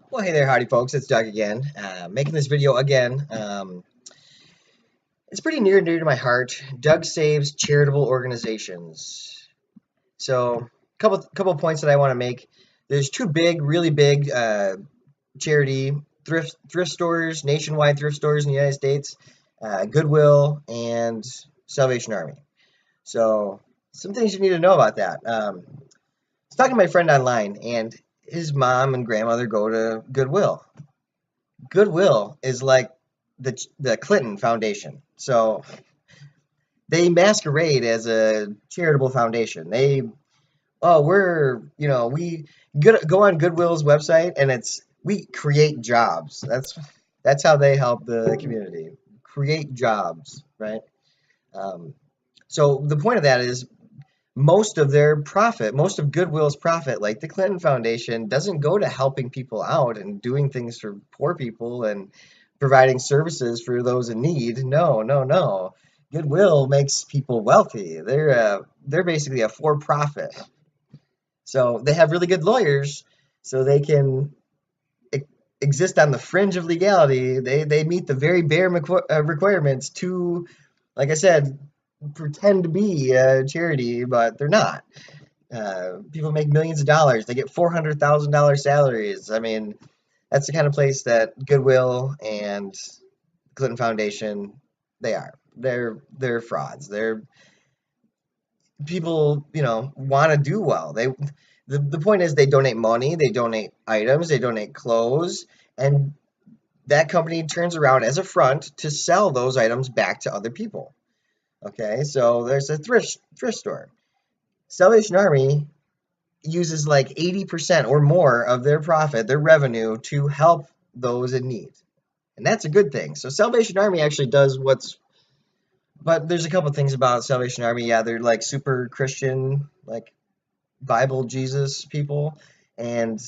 Well, hey there, howdy folks, it's Doug again, making this video again. It's pretty near and dear to my heart. Doug saves charitable organizations. So, couple points that I want to make. There's two big, really big charity thrift stores, nationwide thrift stores in the United States, Goodwill and Salvation Army. So, some things you need to know about that. I was talking to my friend online, and his mom and grandmother go to Goodwill. Goodwill is like the Clinton Foundation. So they masquerade as a charitable foundation. We go on Goodwill's website and we create jobs. That's how they help the community. Create jobs, right? Um, so the point of that is most of their profit, most of Goodwill's profit, like the Clinton Foundation, doesn't go to helping people out and doing things for poor people and providing services for those in need. No, no, no. Goodwill makes people wealthy. They're basically a for-profit. So they have really good lawyers, so they can e- exist on the fringe of legality. They meet the very bare requirements to, like I said, pretend to be a charity, but they're not. People make millions of dollars. They get $400,000 salaries. I mean, that's the kind of place that Goodwill and Clinton Foundation they are. They're frauds. They're people, want to do well. The point is they donate money, they donate items, they donate clothes, and that company turns around as a front to sell those items back to other people. Okay, so there's a thrift store. Salvation Army uses like 80% or more of their profit, their revenue, to help those in need. And that's a good thing. So Salvation Army actually does but there's a couple things about Salvation Army. Yeah, they're like super Christian, like Bible Jesus people. And,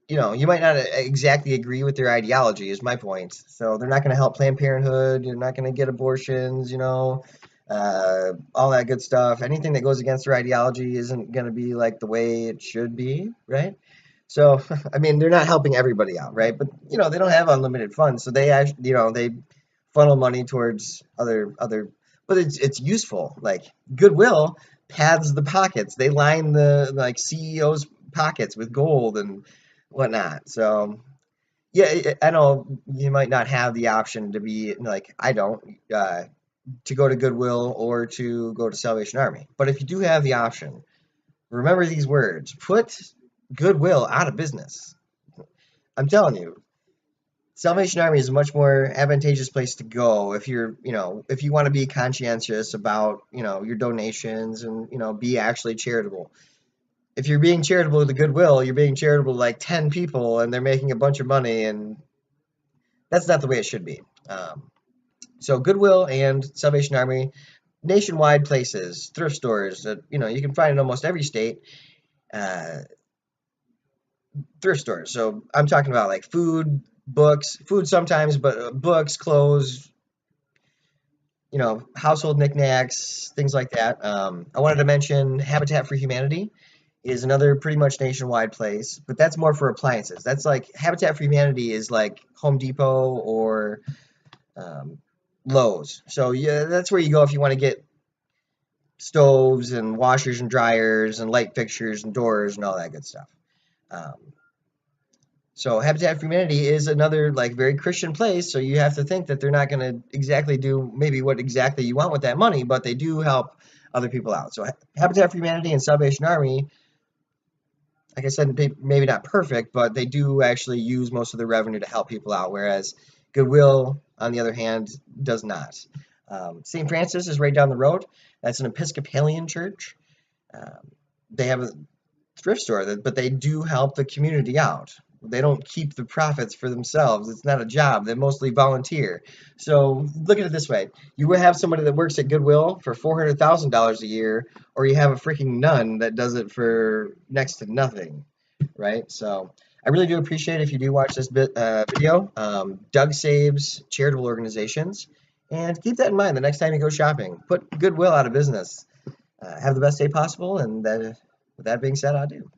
you might not exactly agree with their ideology, is my point. So they're not going to help Planned Parenthood. You're not going to get abortions, all that good stuff. Anything that goes against their ideology isn't going to be like the way it should be, right? So, I mean, they're not helping everybody out, right? But they don't have unlimited funds, so they actually, they funnel money towards but it's useful. Like Goodwill pads the pockets. They line the like CEOs' pockets with gold and whatnot. So yeah, I know you might not have the option to be like I don't. To go to Goodwill or to go to Salvation Army. But if you do have the option, remember these words: put Goodwill out of business. I'm telling you, Salvation Army is a much more advantageous place to go if if you want to be conscientious about, your donations and, be actually charitable. If you're being charitable to Goodwill, you're being charitable to like 10 people and they're making a bunch of money, and that's not the way it should be. So Goodwill and Salvation Army, nationwide places, thrift stores that you can find in almost every state. Uh, Thrift stores. So I'm talking about like food, books, food sometimes, but books, clothes, household knickknacks, things like that. I wanted to mention Habitat for Humanity is another pretty much nationwide place, but that's more for appliances. That's like Habitat for Humanity is like Home Depot or um, Lowe's. So yeah, that's where you go if you want to get stoves and washers and dryers and light fixtures and doors and all that good stuff. Um, so Habitat for Humanity is another like very Christian place. So you have to think that they're not going to exactly do maybe what exactly you want with that money, but they do help other people out. So Habitat for Humanity and Salvation Army, like I said, maybe not perfect, but they do actually use most of the revenue to help people out. Whereas Goodwill, on the other hand, does not. St. Francis is right down the road. That's an Episcopalian church. Um, they have a thrift store, but they do help the community out. They don't keep the profits for themselves. It's not a job. They mostly volunteer. So look at it this way: you will have somebody that works at Goodwill for $400,000 a year, or you have a freaking nun that does it for next to nothing, right? So I really do appreciate if you do watch this video. Doug saves charitable organizations, and keep that in mind the next time you go shopping. Put Goodwill out of business. Have the best day possible, and with that being said, I do.